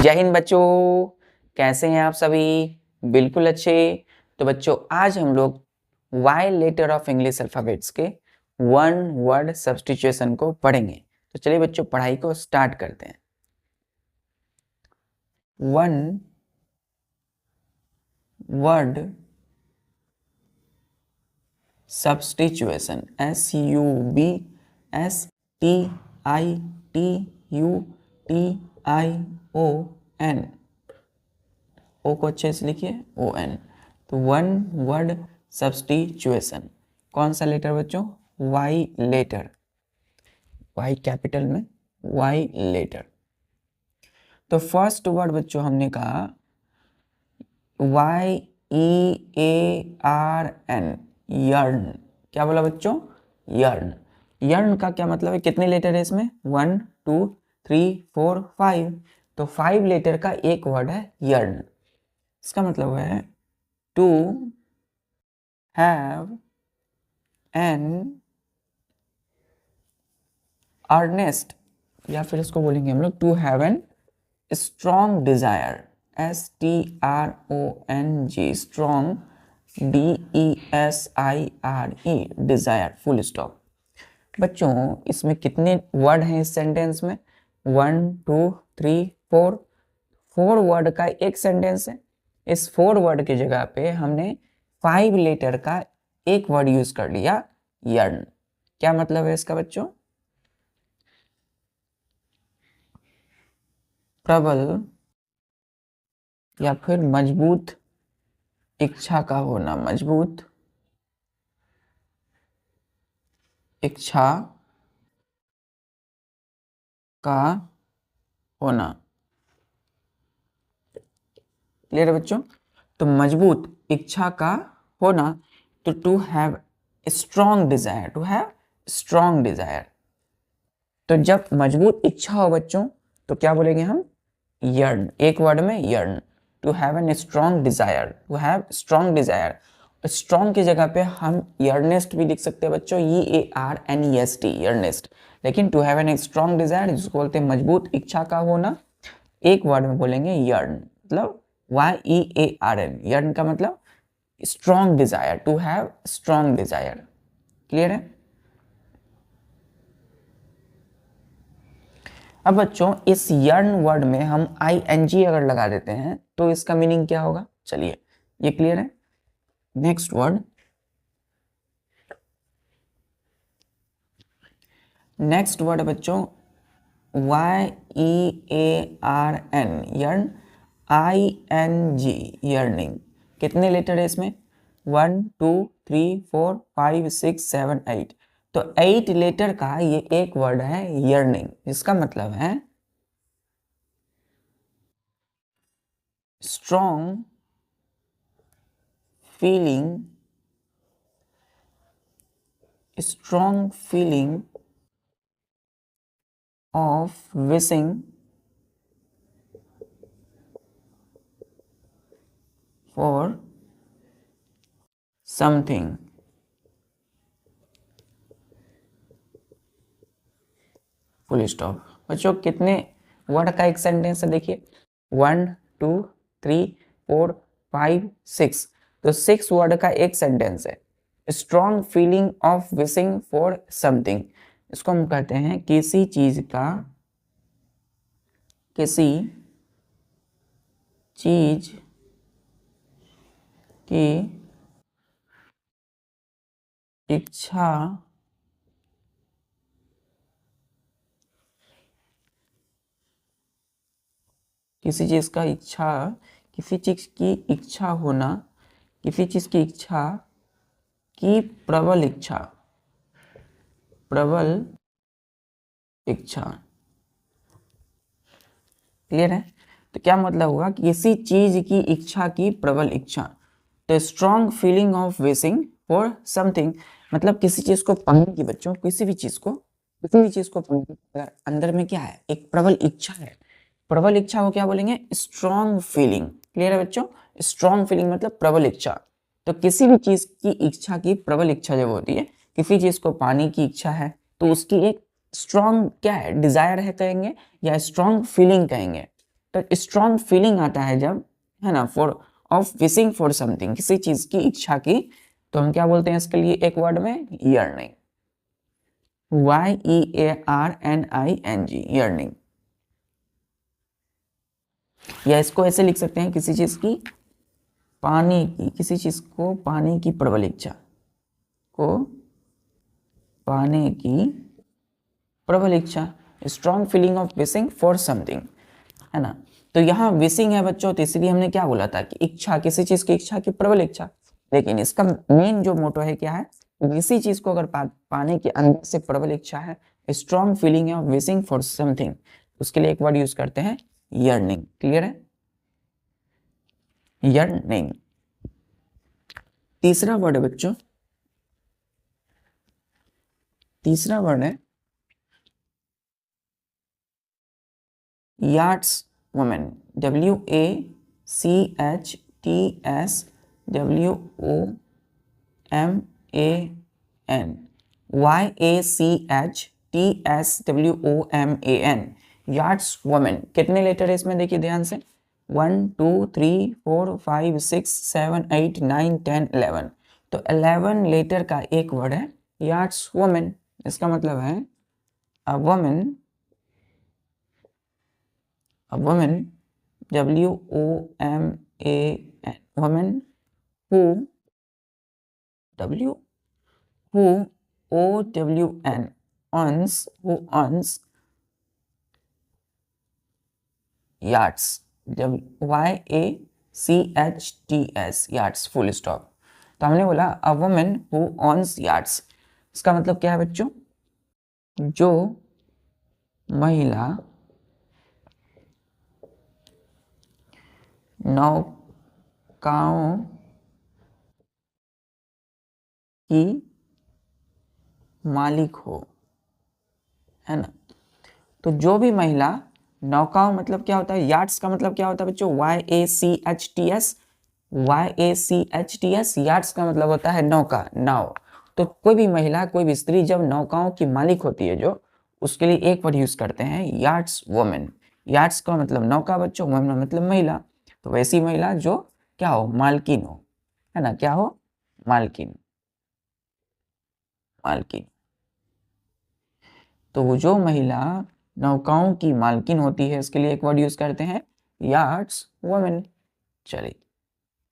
जय हिंद बच्चों, कैसे हैं आप सभी? बिल्कुल अच्छे। तो बच्चों आज हम लोग Y letter of English alphabets के वन वर्ड सब्स्टिट्यूशन को पढ़ेंगे। तो चलिए बच्चों पढ़ाई को स्टार्ट करते हैं। वन वर्ड सब्स्टिट्यूशन SUBSTITUTION, ओ को अच्छे से लिखिए ON। तो वन वर्ड सब्स्टिट्यूशन कौन सा लेटर बच्चों? वाई लेटर, वाई कैपिटल में वाई लेटर। तो फर्स्ट वर्ड बच्चों हमने कहा YEARN, यर्न। क्या बोला बच्चों? यर्न। यर्न का क्या मतलब है? कितने लेटर है इसमें? 1 2 3 4 5। तो 5 लेटर का एक वर्ड है यर्न। इसका मतलब है टू हैव एन अर्नेस्ट, या फिर इसको बोलेंगे हम लोग to have an strong desire, STRONG, strong DESIRE, desire, full stop. बच्चों इसमें कितने वर्ड हैं इस सेंटेंस में? 1 2 3 4, 4 वर्ड का एक सेंटेंस है। इस 4 वर्ड की जगह पे हमने 5 लेटर का एक वर्ड यूज कर लिया यर्न। क्या मतलब है इसका बच्चों? प्रबल या फिर मजबूत इच्छा का होना, मजबूत इच्छा का होना। क्लियर है बच्चों? तो मजबूत इच्छा का होना, तो to have strong desire, to have strong desire. तो जब मजबूत इच्छा हो बच्चों तो क्या बोलेंगे हम? यर्न, एक वर्ड में yearn. To have an strong desire, to have strong desire. Strong की जगह पे हम यर्नेस्ट भी लिख सकते हैं बच्चों, EARNEST, यर्नेस्ट। लेकिन to have an strong desire जिसको बोलते हैं मजबूत इच्छा का होना, एक वर्ड में बोलेंगे यर्न, मतलब YEARN। यर्न का मतलब strong desire, to have strong desire. Clear है? अब बच्चों इस यर्न वर्ड में हम ING अगर लगा देते हैं तो इसका मीनिंग क्या होगा? चलिए ये क्लियर है। नेक्स्ट वर्ड, नेक्स्ट वर्ड बच्चों YEARN, यर्न, ING, यर्निंग। कितने लेटर है इसमें? 1 2 3 4 5 6 7 8। तो 8 लेटर का ये एक वर्ड है यर्निंग। इसका मतलब है strong feeling, strong feeling of wishing for something. Full stop. बच्चों कितने वर्ड का एक सेंटेंस है? देखिए 1 2 3 4 5 6। तो 6 वर्ड का एक सेंटेंस है। Strong feeling of wishing for something, इसको हम कहते हैं किसी चीज का, किसी चीज की इच्छा किसी चीज का इच्छा, किसी चीज की इच्छा होना, किसी चीज की इच्छा की प्रबल इच्छा, प्रबल इच्छा। क्लियर है? तो क्या मतलब हुआ? किसी चीज की इच्छा की प्रबल इच्छा। तो strong feeling of wishing for something, मतलब किसी चीज को पाने की बच्चों, किसी भी चीज को, किसी भी चीज को पाने की अगर अंदर में क्या है? एक प्रबल इच्छा है। प्रबल इच्छा को क्या बोलेंगे? Strong feeling. क्लियर है बच्चों? स्ट्रॉन्ग फीलिंग मतलब प्रबल इच्छा। तो किसी भी चीज की इच्छा की प्रबल इच्छा जब होती है, किसी चीज को पाने की इच्छा है, तो उसकी एक स्ट्रॉन्ग क्या है? डिजायर है कहेंगे, या स्ट्रॉन्ग फीलिंग कहेंगे। तो स्ट्रॉन्ग फीलिंग आता है जब, है ना, for of wishing for something, किसी चीज की इच्छा की, तो हम क्या बोलते हैं इसके लिए एक वर्ड में? Yearning, YEARNING, yearning. या इसको ऐसे लिख सकते हैं, किसी चीज की पाने की, किसी चीज को पाने की प्रबल इच्छा, को पाने की प्रबल इच्छा, strong feeling of wishing for something, है ना। तो यहाँ विशिंग है बच्चों, तो इसलिए हमने क्या बोला था कि इच्छा, किसी चीज की इच्छा की प्रबल इच्छा। लेकिन इसका मेन जो मोटो है क्या है? किसी चीज को अगर पाने की अंदर से प्रबल इच्छा है, strong feeling of wishing for something, उसके लिए एक वर्ड यूज करते हैं, यर्निंग। क्लियर है? यर्निंग। तीसरा वर्ड है बच्चों, तीसरा वर्ड है yards women, WACHTSWOMAN, yards women. कितने लेटर है इसमें? देखिए ध्यान से, 1 2 3 4 5 6 7 8 9 10 11। तो 11 लेटर का एक वर्ड है यार्ड्स वुमेन। इसका मतलब है a women, a woman, WOMAN, woman who, W, who, OWN, earns, who earns yards, YACHTS, yards, full stop। तो हमने बोला a woman who earns yards, इसका मतलब क्या है बच्चों? जो महिला नौकाओं की मालिक हो, है ना। तो जो भी महिला नौकाओं, मतलब क्या होता है? यार्ड्स का मतलब क्या होता है बच्चों? YACHTS, YACHTS, यार्ड्स का मतलब होता है नौका, नाव। तो कोई भी महिला, कोई भी स्त्री जब नौकाओं की मालिक होती है जो, उसके लिए एक वर्ड यूज करते हैं, यार्ड्स वुमेन। यार्ड्स का मतलब नौका बच्चों, वुमेन मतलब महिला। तो वैसी महिला जो क्या हो? मालकिन हो, है ना। क्या हो? मालकिन, मालकिन। तो वो जो महिला नौकाओं की मालकिन होती है, इसके लिए एक वर्ड यूज करते हैं, यार्ड्स वुमेन। चलिए,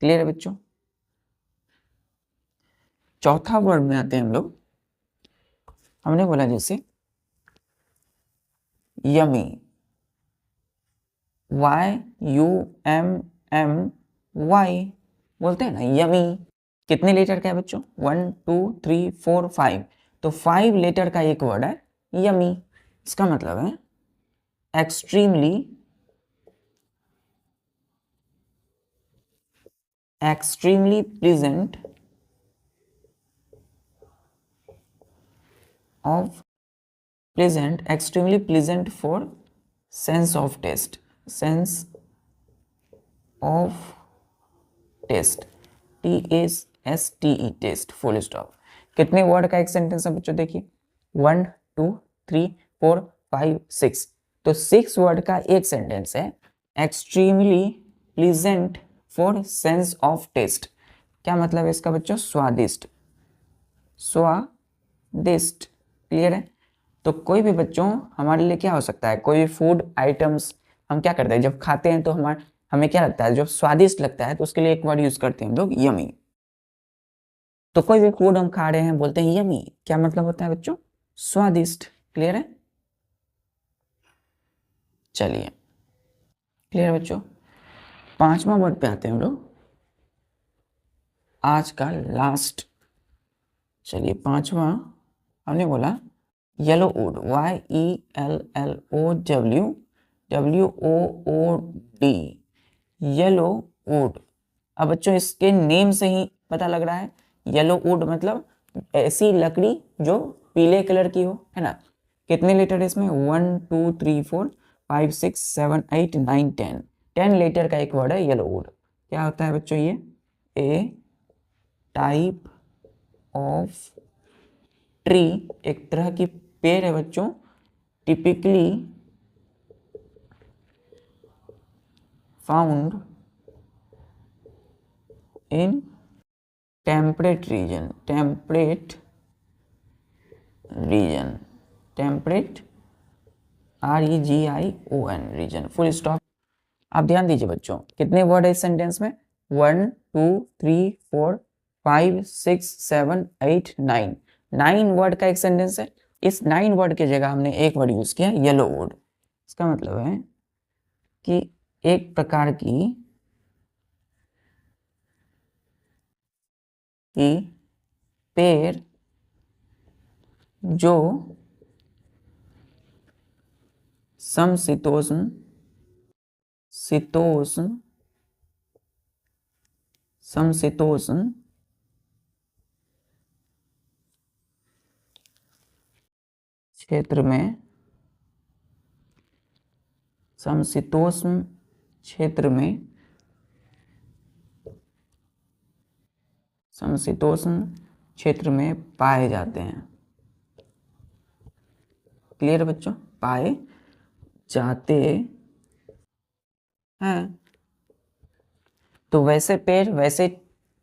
क्लियर है बच्चों? चौथा वर्ड में आते हैं हम लोग। हमने बोला जैसे यमी, YUMMY, बोलते हैं ना यमी। कितने लेटर का है बच्चों? 1 2 3 4 5। तो 5 लेटर का एक वर्ड है यमी। इसका मतलब है extremely, extremely pleasant of pleasant, extremely pleasant for sense of taste, sense of taste, TASTE, taste, full stop। कितने वर्ड का एक सेंटेंस है बच्चों? देखिए 1 2 3 4 5 6। तो 6 वर्ड का एक सेंटेंस है, extremely pleasant for sense of taste. क्या मतलब है इसका बच्चों? स्वादिष्ट, स्वादिष्ट। क्लियर है? तो कोई भी बच्चों हमारे लिए क्या हो सकता है? कोई भी फूड आइटम्स हम क्या करते हैं जब खाते हैं, तो हमें क्या लगता है? जब स्वादिष्ट लगता है, तो उसके लिए एक वर्ड यूज करते हैं हम लोग, यमी। तो कोई भी फूड हम खा रहे हैं, बोलते हैं यमी। क्या मतलब होता है बच्चों? स्वादिष्ट। क्लियर है? चलिए, क्लियर है बच्चों? पांचवा वर्ड पे आते हैं हम लोग, आज का लास्ट। चलिए, पांचवा हमने बोला yellow would, YELLOWWOOD, yellow would. अब बच्चों इसके नेम से ही पता लग रहा है, येलो वुड मतलब ऐसी लकड़ी जो पीले कलर की हो, है ना। कितने लेटर है इसमें? 1 2 3 4 5 6 7 8 9 10। 10 लेटर का एक वर्ड है येलो वुड। क्या होता है बच्चों ये? ए टाइप ऑफ ट्री, एक तरह की पेड़ है बच्चों, typically found in temperate region, temperate REGION region, full stop. आप ध्यान दीजिए बच्चों, कितने वर्ड है इस सेंटेंस में? 1 2 3 4 5 6 7 8 9, 9 वर्ड का एक सेंटेंस है। इस 9 वर्ड की जगह हमने एक वर्ड यूज किया येलो वुड। इसका मतलब है कि एक प्रकार की पेड़ जो समशीतोष्ण क्षेत्र में, समशीतोष्ण क्षेत्र में पाए जाते हैं। क्लियर है बच्चों? पाए जाते हैं। तो वैसे पेड़, वैसे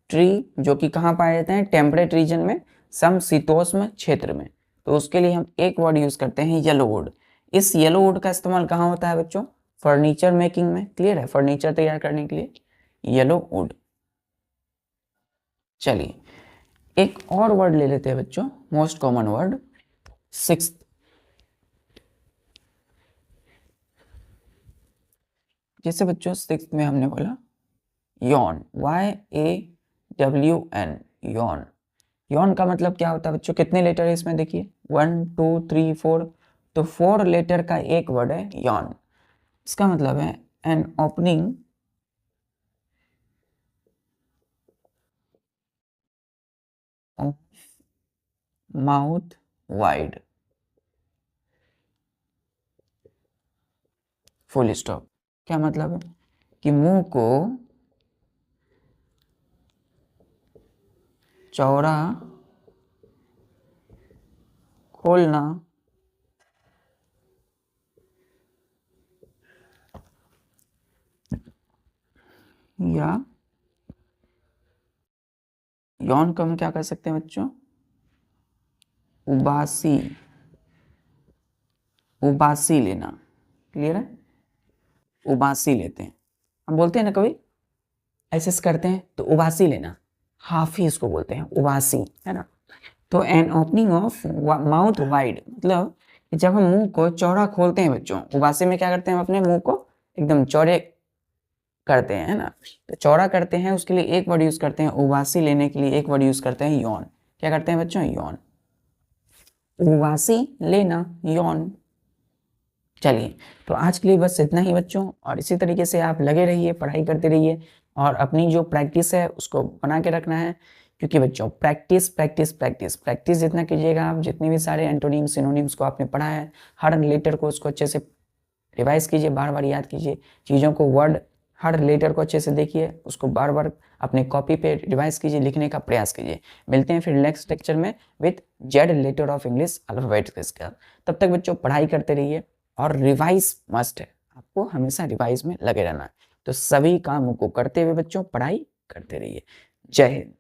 ट्री जो कि कहाँ पाए जाते हैं? टेम्परेट रीजन में, समशीतोष्ण क्षेत्र में। तो उसके लिए हम एक वर्ड यूज करते हैं येलो वुड। इस येलो वुड का इस्तेमाल कहाँ होता है बच्चों? फर्नीचर मेकिंग में। क्लियर है? फर्नीचर तैयार करने के लिए येलो वुड। चलिए एक और वर्ड ले लेते हैं बच्चों, मोस्ट कॉमन वर्ड, सिक्स्थ। जैसे बच्चों सिक्स्थ में हमने बोला यॉन, YAWN, यॉन। यॉन का मतलब क्या होता है बच्चों? कितने लेटर है इसमें? देखिए 1 2 3 4, तो 4 लेटर का एक वर्ड है यॉन। इसका मतलब है an opening of mouth wide, full stop. क्या मतलब है? कि मुंह को चौड़ा खोलना या यौन को हम क्या कर सकते हैं बच्चों? उबासी लेना। क्लियर है? उबासी लेते हैं हम, बोलते हैं ना कभी ऐसे करते हैं तो उबासी लेना, हाफ ही इसको बोलते हैं उबासी, है ना। तो an opening of mouth wide मतलब जब हम मुंह को चौड़ा खोलते हैं बच्चों, उबासी में क्या करते हैं? हम अपने मुंह को एकदम चौड़े करते हैं, है ना। तो चौड़ा करते हैं, उसके लिए एक वर्ड यूज करते हैं। उबासी लेने के लिए एक वर्ड यूज करते हैं यौन। क्या करते हैं बच्चों? यौन। उबासी लेना, यौन। चलिए तो आज के लिए बस इतना ही बच्चों, और इसी तरीके से आप लगे रहिए, पढ़ाई करते रहिए, और अपनी जो प्रैक्टिस है उसको बना के रखना है। क्योंकि बच्चों प्रैक्टिस प्रैक्टिस प्रैक्टिस प्रैक्टिस जितना कीजिएगा आप, जितने भी सारे एंटोनिम्स सिनोनिम्स को आपने पढ़ा है, हर लेटर को उसको अच्छे से रिवाइज कीजिए, बार बार याद कीजिए चीज़ों को, वर्ड हर लेटर को अच्छे से देखिए, उसको बार बार अपने कॉपी पे रिवाइज कीजिए, लिखने का प्रयास कीजिए। मिलते हैं फिर नेक्स्ट लेक्चर में with Z letter of English alphabet का। तब तक बच्चों पढ़ाई करते रहिए, और रिवाइज मस्ट है, आपको हमेशा रिवाइज में लगे रहना है। तो सभी कामों को करते हुए बच्चों पढ़ाई करते रहिए। जय हिंद।